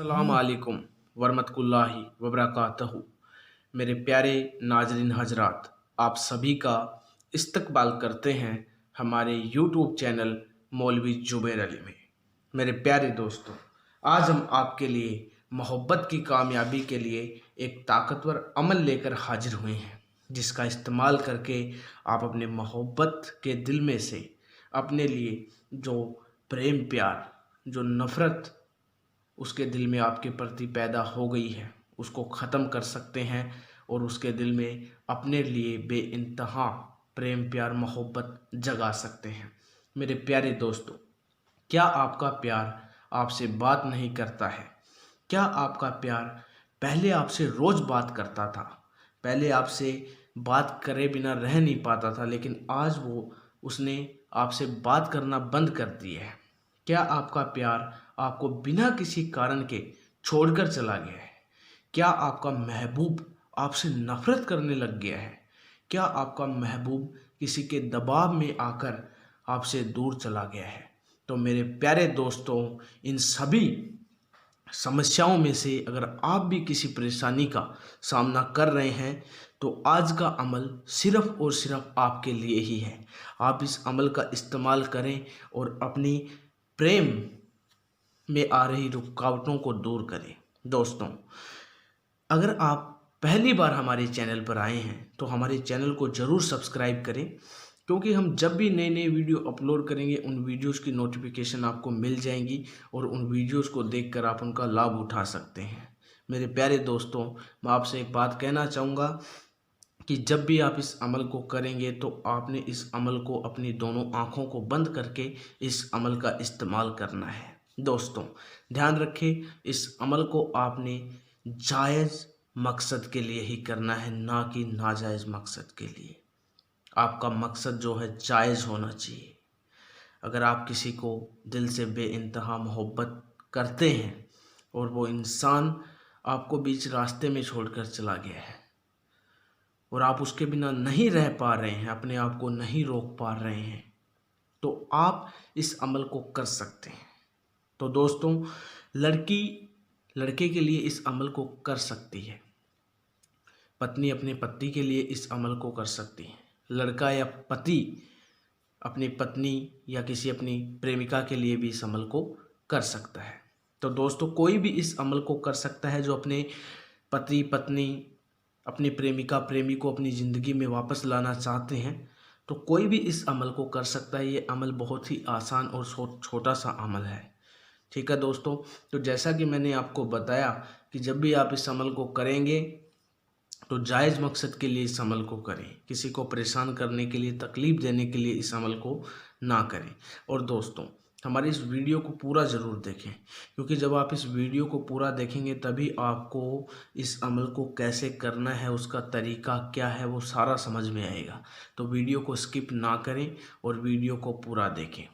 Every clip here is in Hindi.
अस्सलाम वालेकुम वरहमतुल्लाहि वबरकातहू। मेरे प्यारे नाजरीन हजरात, आप सभी का इस्तकबाल करते हैं हमारे यूट्यूब चैनल मौलवी जुबैर अली में। मेरे प्यारे दोस्तों, आज हम आपके लिए मोहब्बत की कामयाबी के लिए एक ताकतवर अमल लेकर हाजिर हुए हैं, जिसका इस्तेमाल करके आप अपने मोहब्बत के दिल में से अपने लिए जो प्रेम प्यार, जो नफ़रत उसके दिल में आपके प्रति पैदा हो गई है, उसको ख़त्म कर सकते हैं और उसके दिल में अपने लिए बेइंतहा प्रेम प्यार मोहब्बत जगा सकते हैं। मेरे प्यारे दोस्तों, क्या आपका प्यार आपसे बात नहीं करता है? क्या आपका प्यार पहले आपसे रोज़ बात करता था, पहले आपसे बात करे बिना रह नहीं पाता था, लेकिन आज उसने आपसे बात करना बंद कर दिया है? क्या आपका प्यार आपको बिना किसी कारण के छोड़कर चला गया है? क्या आपका महबूब आपसे नफरत करने लग गया है? क्या आपका महबूब किसी के दबाव में आकर आपसे दूर चला गया है? तो मेरे प्यारे दोस्तों, इन सभी समस्याओं में से अगर आप भी किसी परेशानी का सामना कर रहे हैं तो आज का अमल सिर्फ़ और सिर्फ आपके लिए ही है। आप इस अमल का इस्तेमाल करें और अपनी प्रेम में आ रही रुकावटों को दूर करें। दोस्तों, अगर आप पहली बार हमारे चैनल पर आए हैं तो हमारे चैनल को ज़रूर सब्सक्राइब करें, क्योंकि हम जब भी नए नए वीडियो अपलोड करेंगे उन वीडियोस की नोटिफिकेशन आपको मिल जाएंगी और उन वीडियोस को देखकर आप उनका लाभ उठा सकते हैं। मेरे प्यारे दोस्तों, मैं आपसे एक बात कहना चाहूँगा कि जब भी आप इस अमल को करेंगे तो आपने इस अमल को अपनी दोनों आँखों को बंद करके इस अमल का इस्तेमाल करना है। दोस्तों, ध्यान रखें, इस अमल को आपने जायज़ मकसद के लिए ही करना है, ना कि नाजायज़ मकसद के लिए। आपका मकसद जो है जायज़ होना चाहिए। अगर आप किसी को दिल से बेइंतहा मोहब्बत करते हैं और वो इंसान आपको बीच रास्ते में छोड़कर चला गया है और आप उसके बिना नहीं रह पा रहे हैं, अपने आप को नहीं रोक पा रहे हैं, तो आप इस अमल को कर सकते हैं। तो दोस्तों, लड़की लड़के के लिए इस अमल को कर सकती है, पत्नी अपने पति के लिए इस अमल को कर सकती है, लड़का या पति अपनी पत्नी या किसी अपनी प्रेमिका के लिए भी इस अमल को कर सकता है। तो दोस्तों, कोई भी इस अमल को कर सकता है जो अपने पति पत्नी, अपनी प्रेमिका प्रेमी को अपनी ज़िंदगी में वापस लाना चाहते हैं, तो कोई भी इस अमल को कर सकता है। ये अमल बहुत ही आसान और छोटा सा अमल है। ठीक है दोस्तों, तो जैसा कि मैंने आपको बताया कि जब भी आप इस अमल को करेंगे तो जायज़ मकसद के लिए इस अमल को करें, किसी को परेशान करने के लिए, तकलीफ़ देने के लिए इस अमल को ना करें। और दोस्तों, हमारी इस वीडियो को पूरा ज़रूर देखें, क्योंकि जब आप इस वीडियो को पूरा देखेंगे तभी आपको इस अमल को कैसे करना है, उसका तरीका क्या है, वो सारा समझ में आएगा। तो वीडियो को स्किप ना करें और वीडियो को पूरा देखें।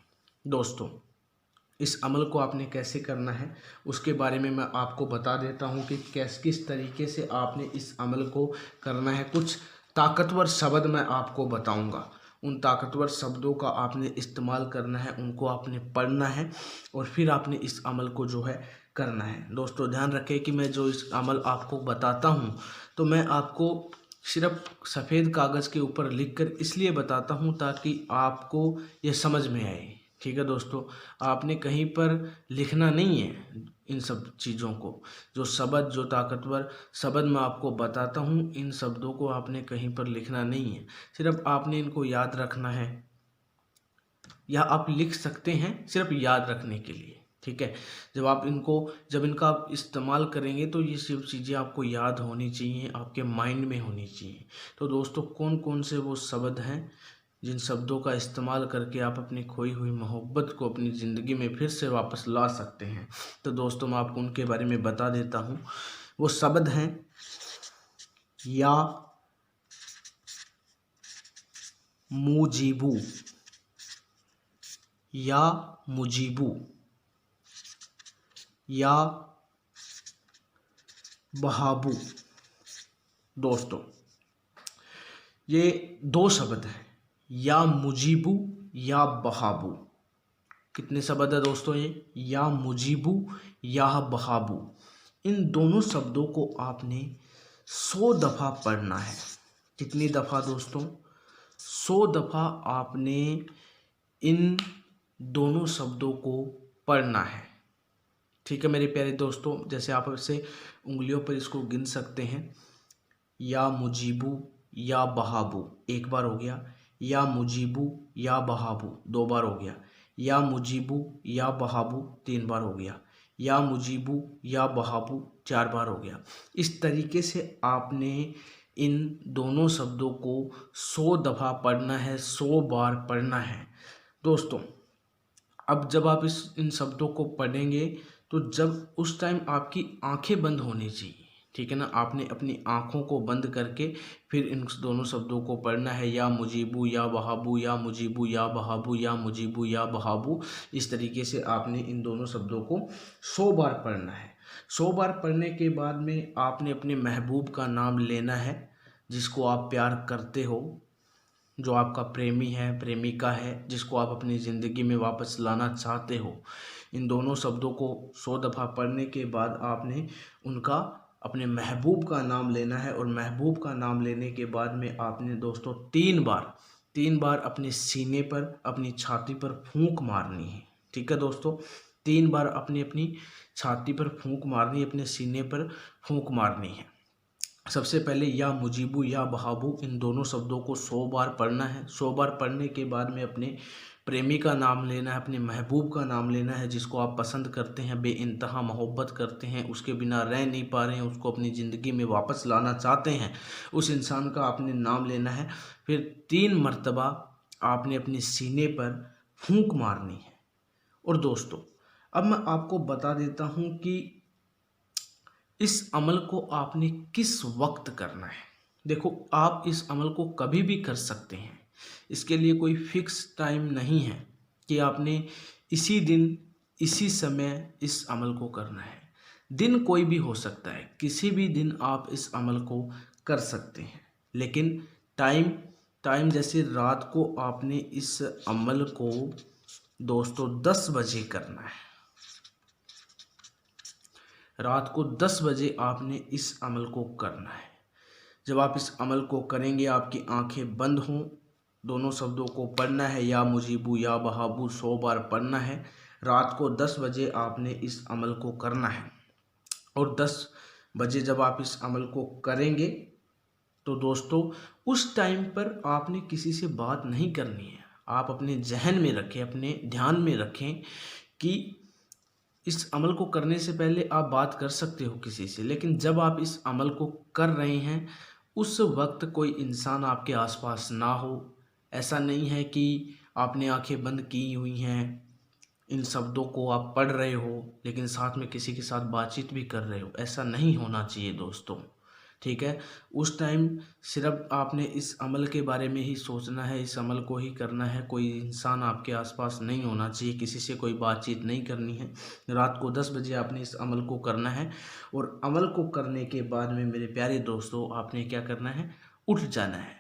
दोस्तों, इस अमल को आपने कैसे करना है उसके बारे में मैं आपको बता देता हूं कि किस तरीके से आपने इस अमल को करना है। कुछ ताकतवर शब्द मैं आपको बताऊंगा, उन ताकतवर शब्दों का आपने इस्तेमाल करना है, उनको आपने पढ़ना है और फिर आपने इस अमल को जो है करना है। दोस्तों, ध्यान रखें कि मैं जो इस अमल आपको बताता हूँ तो मैं आपको सिर्फ सफ़ेद कागज़ के ऊपर लिखकर इसलिए बताता हूँ ताकि आपको ये समझ में आए। ठीक है दोस्तों, आपने कहीं पर लिखना नहीं है इन सब चीज़ों को। जो शब्द, जो ताकतवर शब्द मैं आपको बताता हूँ, इन शब्दों को आपने कहीं पर लिखना नहीं है, सिर्फ आपने इनको याद रखना है, या आप लिख सकते हैं सिर्फ याद रखने के लिए। ठीक है, जब इनका आप इस्तेमाल करेंगे तो ये सब चीज़ें आपको याद होनी चाहिए, आपके माइंड में होनी चाहिए। तो दोस्तों, कौन कौन से वो शब्द हैं जिन शब्दों का इस्तेमाल करके आप अपनी खोई हुई मोहब्बत को अपनी ज़िंदगी में फिर से वापस ला सकते हैं? तो दोस्तों, मैं आपको उनके बारे में बता देता हूँ। वो शब्द हैं या मुजीबू, या मुजीबू, या बहाबू। दोस्तों, ये दो शब्द हैं, या मुजीबू या बहाबू। कितने शब्द है दोस्तों ये? या मुजीबू या बहाबू। इन दोनों शब्दों को आपने 100 दफ़ा पढ़ना है। कितनी दफ़ा दोस्तों? 100 दफ़ा आपने इन दोनों शब्दों को पढ़ना है। ठीक है मेरे प्यारे दोस्तों, जैसे आप इसे उंगलियों पर इसको गिन सकते हैं। या मुजीबू या बहाबू 1 बार हो गया, या मुजीबू या बहाबू 2 बार हो गया, या मुजीबू या बहाबू 3 बार हो गया, या मुजीबू या बहाबू 4 बार हो गया। इस तरीके से आपने इन दोनों शब्दों को 100 दफ़ा पढ़ना है, 100 बार पढ़ना है दोस्तों। अब जब आप इन शब्दों को पढ़ेंगे तो जब उस टाइम आपकी आंखें बंद होनी चाहिए, ठीक है ना। आपने अपनी आंखों को बंद करके फिर इन दोनों शब्दों को पढ़ना है। या मुजीबू या बहाबू, या मुजीबू या बहाबू, या मुजीबू या बहाबू। इस तरीके से आपने इन दोनों शब्दों को 100 बार पढ़ना है। 100 बार पढ़ने के बाद में आपने अपने महबूब का नाम लेना है, जिसको आप प्यार करते हो, जो आपका प्रेमी है, प्रेमिका है, जिसको आप अपनी ज़िंदगी में वापस लाना चाहते हो। इन दोनों शब्दों को 100 दफ़ा पढ़ने के बाद आपने उनका, अपने महबूब का नाम लेना है। और महबूब का नाम लेने के बाद में आपने दोस्तों 3 बार अपने सीने पर, अपनी छाती पर फूंक मारनी है। ठीक है दोस्तों, 3 बार अपनी छाती पर फूंक मारनी है, अपने सीने पर फूंक मारनी है। सबसे पहले या मुजीबू या बहाबू, इन दोनों शब्दों को 100 बार पढ़ना है। 100 बार पढ़ने के बाद में अपने प्रेमी का नाम लेना है, अपने महबूब का नाम लेना है, जिसको आप पसंद करते हैं, बेइंतहा मोहब्बत करते हैं, उसके बिना रह नहीं पा रहे हैं, उसको अपनी ज़िंदगी में वापस लाना चाहते हैं, उस इंसान का आपने नाम लेना है। फिर 3 मरतबा आपने अपने सीने पर फूंक मारनी है। और दोस्तों अब मैं आपको बता देता हूँ कि इस अमल को आपने किस वक्त करना है। देखो, आप इस अमल को कभी भी कर सकते हैं, इसके लिए कोई फिक्स टाइम नहीं है कि आपने इसी दिन इसी समय इस अमल को करना है। दिन कोई भी हो सकता है, किसी भी दिन आप इस अमल को कर सकते हैं, लेकिन टाइम जैसे रात को आपने इस अमल को दोस्तों 10 बजे करना है। रात को 10 बजे आपने इस अमल को करना है। जब आप इस अमल को करेंगे, आपकी आंखें बंद हों, दोनों शब्दों को पढ़ना है, या मुजीबू या बहाबू 100 बार पढ़ना है। रात को 10 बजे आपने इस अमल को करना है। और 10 बजे जब आप इस अमल को करेंगे तो दोस्तों उस टाइम पर आपने किसी से बात नहीं करनी है। आप अपने जहन में रखें, अपने ध्यान में रखें कि इस अमल को करने से पहले आप बात कर सकते हो किसी से, लेकिन जब आप इस अमल को कर रहे हैं उस वक्त कोई इंसान आपके आसपास ना हो। ऐसा नहीं है कि आपने आंखें बंद की हुई हैं, इन शब्दों को आप पढ़ रहे हो लेकिन साथ में किसी के साथ बातचीत भी कर रहे हो। ऐसा नहीं होना चाहिए दोस्तों, ठीक है। उस टाइम सिर्फ आपने इस अमल के बारे में ही सोचना है, इस अमल को ही करना है। कोई इंसान आपके आसपास नहीं होना चाहिए, किसी से कोई बातचीत नहीं करनी है। रात को 10 बजे आपने इस अमल को करना है। और अमल को करने के बाद में मेरे प्यारे दोस्तों आपने क्या करना है, उठ जाना है।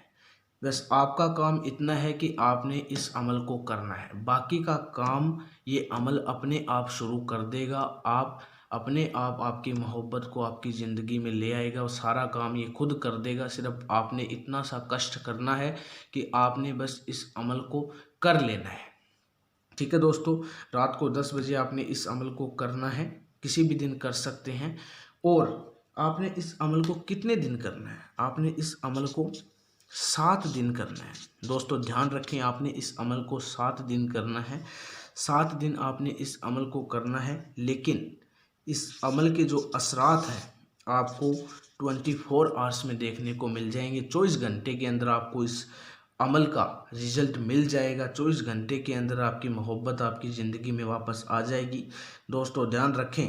बस आपका काम इतना है कि आपने इस अमल को करना है, बाकी का काम ये अमल अपने आप शुरू कर देगा। आप अपने आप आपकी मोहब्बत को आपकी ज़िंदगी में ले आएगा और सारा काम ये खुद कर देगा। सिर्फ आपने इतना सा कष्ट करना है कि आपने बस इस अमल को कर लेना है। ठीक है दोस्तों, रात को 10 बजे आपने इस अमल को करना है, किसी भी दिन कर सकते हैं। और आपने इस अमल को कितने दिन करना है, आपने इस अमल को 7 दिन करना है। दोस्तों ध्यान रखें, आपने इस अमल को 7 दिन करना है। 7 दिन आपने इस अमल को करना है, लेकिन इस अमल के जो असरात हैं आपको 24 आवर्स में देखने को मिल जाएंगे। 24 घंटे के अंदर आपको इस अमल का रिजल्ट मिल जाएगा। 24 घंटे के अंदर आपकी मोहब्बत आपकी ज़िंदगी में वापस आ जाएगी। दोस्तों ध्यान रखें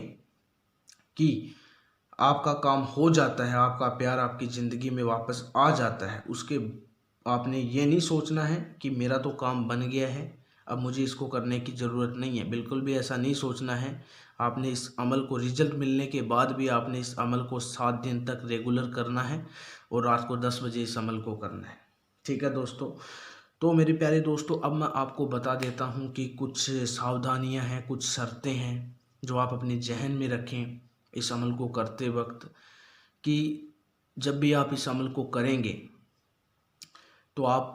कि आपका काम हो जाता है, आपका प्यार आपकी ज़िंदगी में वापस आ जाता है, उसके आपने ये नहीं सोचना है कि मेरा तो काम बन गया है, अब मुझे इसको करने की ज़रूरत नहीं है। बिल्कुल भी ऐसा नहीं सोचना है। आपने इस अमल को रिजल्ट मिलने के बाद भी आपने इस अमल को 7 दिन तक रेगुलर करना है और रात को 10 बजे इस अमल को करना है। ठीक है दोस्तों, तो मेरे प्यारे दोस्तों अब मैं आपको बता देता हूँ कि कुछ सावधानियाँ हैं, कुछ शर्तें हैं जो आप अपने जहन में रखें। इस अमल को करते वक्त कि जब भी आप इस अमल को करेंगे तो आप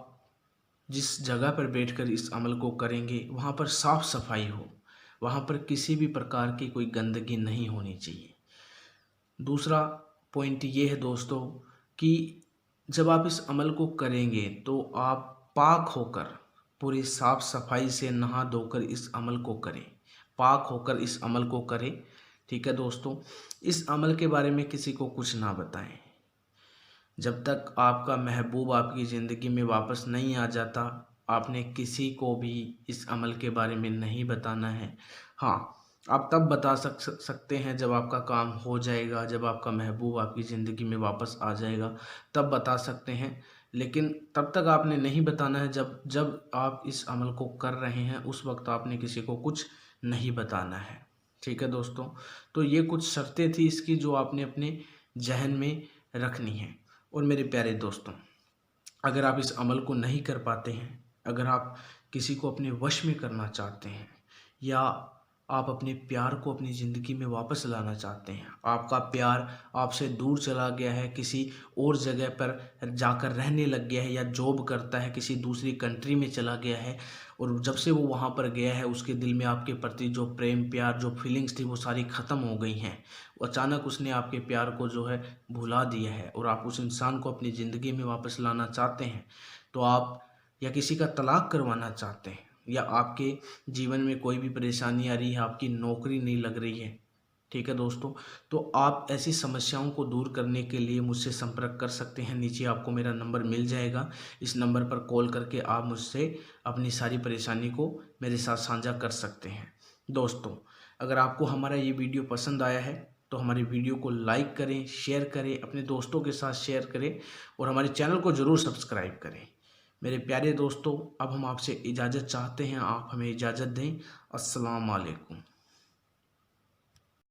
जिस जगह पर बैठकर इस अमल को करेंगे वहाँ पर साफ़ सफाई हो, वहाँ पर किसी भी प्रकार की कोई गंदगी नहीं होनी चाहिए। दूसरा पॉइंट ये है दोस्तों कि जब आप इस अमल को करेंगे तो आप पाक होकर पूरी साफ़ सफाई से नहा धोकर इस अमल को करें, पाक होकर इस अमल को करें। ठीक है दोस्तों, इस अमल के बारे में किसी को कुछ ना बताएं जब तक आपका महबूब आपकी ज़िंदगी में वापस नहीं आ जाता। आपने किसी को भी इस अमल के बारे में नहीं बताना है। हाँ, आप तब बता सकते हैं जब आपका काम हो जाएगा, जब आपका महबूब आपकी ज़िंदगी में वापस आ जाएगा तब बता सकते हैं, लेकिन तब तक आपने नहीं बताना है जब जब आप इस अमल को कर रहे हैं उस वक्त आपने किसी को कुछ नहीं बताना है। ठीक है दोस्तों, तो ये कुछ शर्तें थी इसकी जो आपने अपने जहन में रखनी है। और मेरे प्यारे दोस्तों, अगर आप इस अमल को नहीं कर पाते हैं, अगर आप किसी को अपने वश में करना चाहते हैं या आप अपने प्यार को अपनी ज़िंदगी में वापस लाना चाहते हैं, आपका प्यार आपसे दूर चला गया है, किसी और जगह पर जाकर रहने लग गया है या जॉब करता है, किसी दूसरी कंट्री में चला गया है और जब से वो वहाँ पर गया है उसके दिल में आपके प्रति जो प्रेम प्यार जो फीलिंग्स थी वो सारी ख़त्म हो गई हैं। अचानक उसने आपके प्यार को जो है भुला दिया है और आप उस इंसान को अपनी ज़िंदगी में वापस लाना चाहते हैं, तो आप या किसी का तलाक करवाना चाहते हैं या आपके जीवन में कोई भी परेशानी आ रही है, आपकी नौकरी नहीं लग रही है, ठीक है दोस्तों, तो आप ऐसी समस्याओं को दूर करने के लिए मुझसे संपर्क कर सकते हैं। नीचे आपको मेरा नंबर मिल जाएगा, इस नंबर पर कॉल करके आप मुझसे अपनी सारी परेशानी को मेरे साथ साझा कर सकते हैं। दोस्तों, अगर आपको हमारा ये वीडियो पसंद आया है तो हमारी वीडियो को लाइक करें, शेयर करें, अपने दोस्तों के साथ शेयर करें और हमारे चैनल को ज़रूर सब्सक्राइब करें। मेरे प्यारे दोस्तों, अब हम आपसे इजाज़त चाहते हैं, आप हमें इजाज़त दें। अस्सलाम वालेकुम।